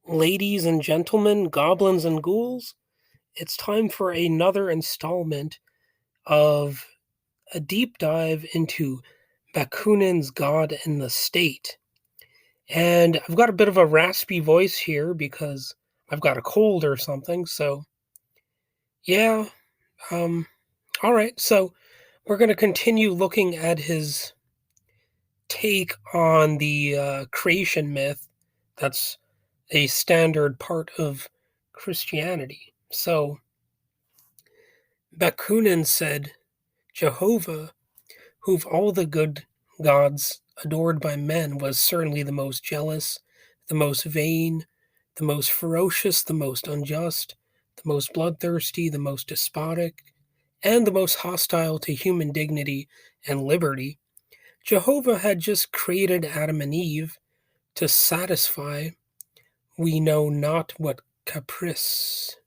Ladies and gentlemen, goblins and ghouls, it's time for another installment of a deep dive into Bakunin's God and the State. And I've got a bit of a raspy voice here because I've got a cold or something. So, yeah, um, all right. So, we're going to continue looking at his take on the creation myth. That's a standard part of Christianity. So, Bakunin said, Jehovah, who of all the good gods adored by men was certainly the most jealous, the most vain, the most ferocious, the most unjust, the most bloodthirsty, the most despotic, and the most hostile to human dignity and liberty. Jehovah had just created Adam and Eve to satisfy we know not what caprice.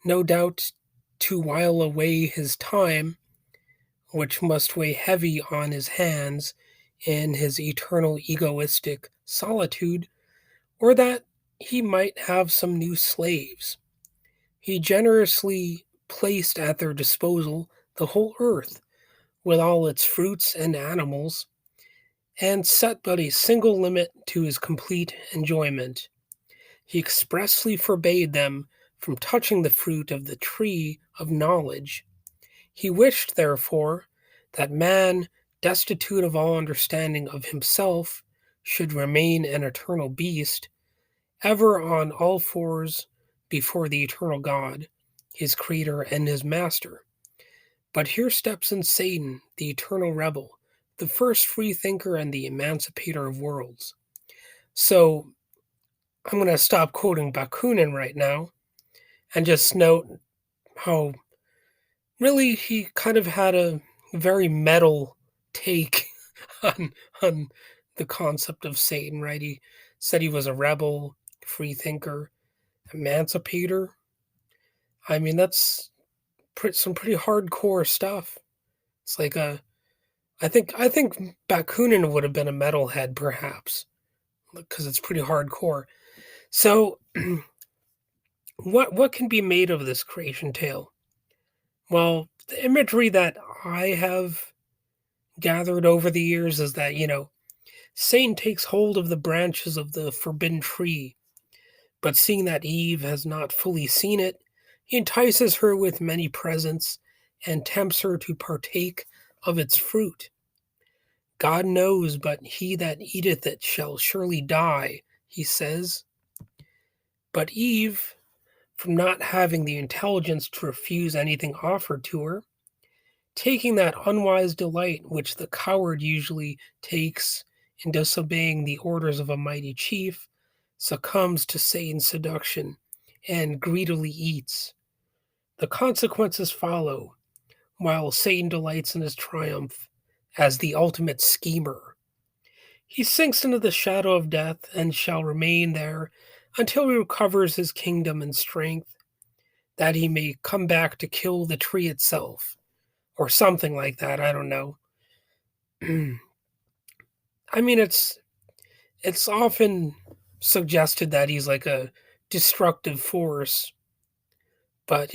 No doubt to while away his time, which must weigh heavy on his hands in his eternal egoistic solitude, or that he might have some new slaves. He generously placed at their disposal the whole earth, with all its fruits and animals, and set but a single limit to his complete enjoyment. He expressly forbade them from touching the fruit of the tree of knowledge. He wished, therefore, that man, destitute of all understanding of himself, should remain an eternal beast, ever on all fours before the eternal God, his creator and his master. But here steps in Satan, the eternal rebel, the first freethinker and the emancipator of worlds. So I'm going to stop quoting Bakunin right now and just note how really he kind of had a very metal take on on the concept of Satan, right? He said he was a rebel, free thinker, emancipator. I mean, that's some pretty hardcore stuff. It's like I think Bakunin would have been a metalhead perhaps because it's pretty hardcore. So, what can be made of this creation tale? Well, the imagery that I have gathered over the years is that, Satan takes hold of the branches of the forbidden tree, but seeing that Eve has not fully seen it, he entices her with many presents and tempts her to partake of its fruit. God knows, but he that eateth it shall surely die, he says. But Eve, from not having the intelligence to refuse anything offered to her, taking that unwise delight which the coward usually takes in disobeying the orders of a mighty chief, succumbs to Satan's seduction and greedily eats. The consequences follow, while Satan delights in his triumph as the ultimate schemer. He sinks into the shadow of death and shall remain there until he recovers his kingdom and strength, that he may come back to kill the tree itself, or something like that. I don't know. I mean, it's often suggested that he's like a destructive force, but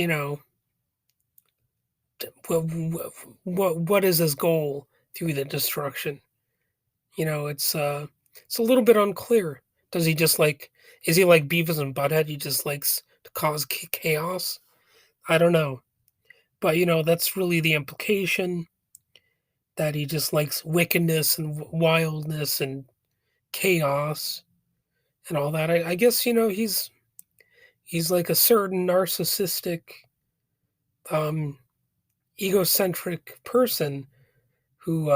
what is his goal through the destruction? It's a little bit unclear. Does he just like is he like Beavis and Butthead? He just likes to cause chaos. I don't know, but that's really the implication that he just likes wickedness and wildness and chaos and all that. I guess he's like a certain narcissistic, um, egocentric person who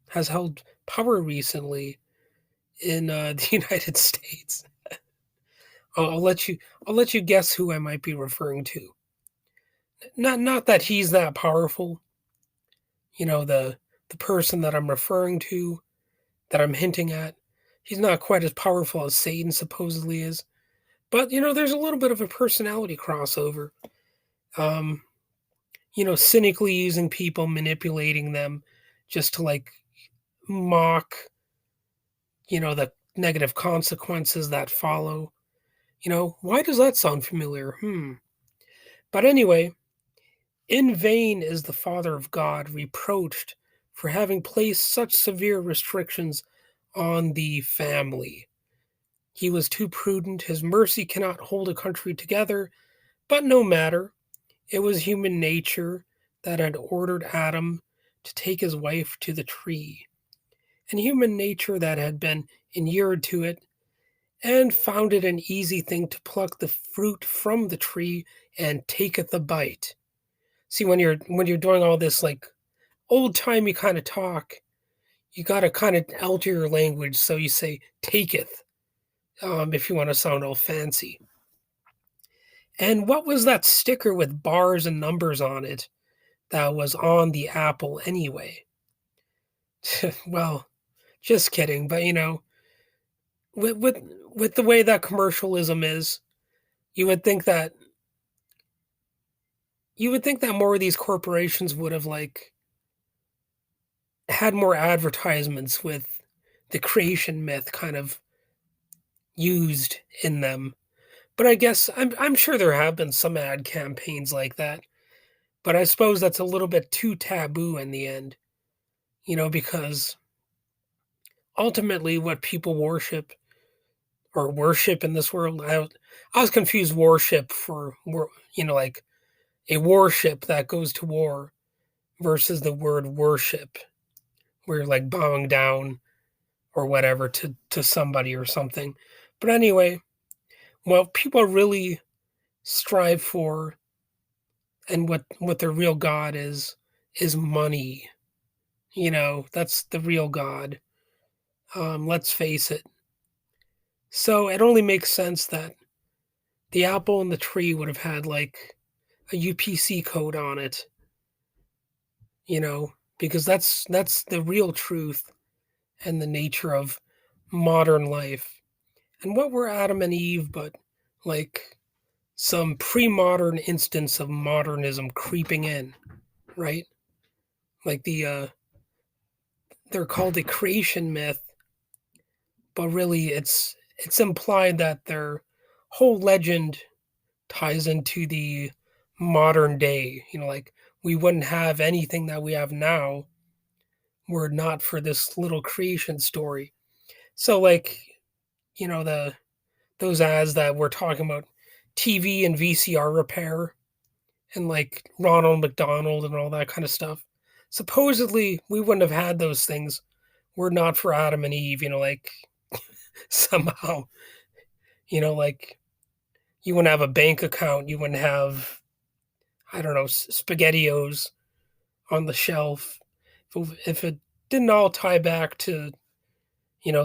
has held power recently in the United States. I'll let you guess who I might be referring to. Not that he's that powerful. The person that I'm referring to, that I'm hinting at, he's not quite as powerful as Satan supposedly is. But there's a little bit of a personality crossover. Um, cynically using people, manipulating them just to like mock, the negative consequences that follow. Why does that sound familiar? But anyway, in vain is the Father of God reproached for having placed such severe restrictions on the family. He was too prudent, his mercy cannot hold a country together, but no matter. It was human nature that had ordered Adam to take his wife to the tree, and human nature that had been inured to it and found it an easy thing to pluck the fruit from the tree and taketh a bite. See, when you're doing all this like old timey kind of talk, you got to kind of alter your language. So you say taketh, if you want to sound all fancy. And what was that sticker with bars and numbers on it that was on the apple anyway? Well, just kidding. But with, with with the way that commercialism is, you would think that more of these corporations would have like had more advertisements with the creation myth kind of used in them. But I guess I'm sure there have been some ad campaigns like that. But I suppose that's a little bit too taboo in the end, because ultimately what people worship in this world. I was confused worship for like a warship that goes to war versus the word worship, where you're like bowing down or whatever to somebody or something. But anyway, what people really strive for and what their real god is money. That's the real god. Let's face it. So it only makes sense that the apple and the tree would have had like a UPC code on it, because that's the real truth and the nature of modern life. And what were Adam and Eve but like some pre-modern instance of modernism creeping in, right? Like they're called the creation myth, but really it's implied that their whole legend ties into the modern day. Like we wouldn't have anything that we have now were it not for this little creation story. So like, the those ads that we're talking about TV and VCR repair and like Ronald McDonald and all that kind of stuff. Supposedly we wouldn't have had those things were it not for Adam and Eve, like somehow, like you wouldn't have a bank account, you wouldn't have, I don't know, spaghettios on the shelf if it didn't all tie back to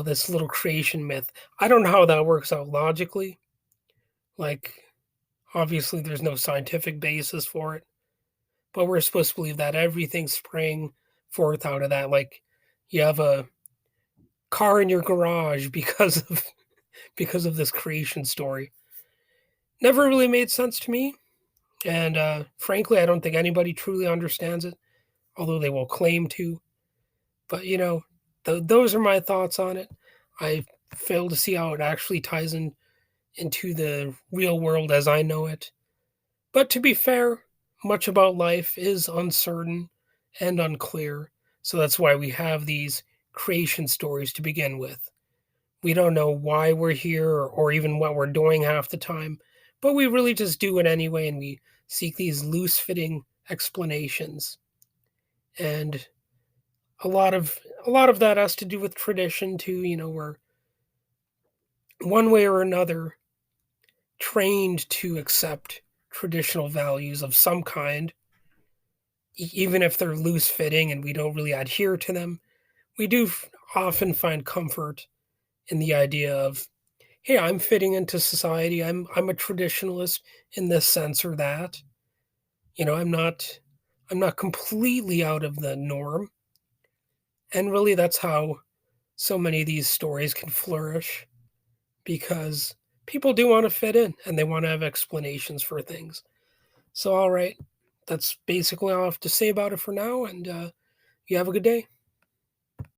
this little creation myth. I don't know how that works out logically. Like, obviously, there's no scientific basis for it, but we're supposed to believe that everything sprang forth out of that. Like, you have a car in your garage because of this creation story. Never really made sense to me, and frankly, I don't think anybody truly understands it, although they will claim to. But those are my thoughts on it. I fail to see how it actually ties into the real world as I know it. But to be fair, much about life is uncertain and unclear. So that's why we have these creation stories to begin with. We don't know why we're here or even what we're doing half the time, but we really just do it anyway and we seek these loose fitting explanations. And a lot of that has to do with tradition too, we're one way or another trained to accept traditional values of some kind, even if they're loose fitting and we don't really adhere to them. We do often find comfort in the idea of, hey, I'm fitting into society. I'm a traditionalist in this sense or that. I'm not completely out of the norm. And really that's how so many of these stories can flourish because people do want to fit in and they want to have explanations for things. So, all right, that's basically all I have to say about it for now. And you have a good day.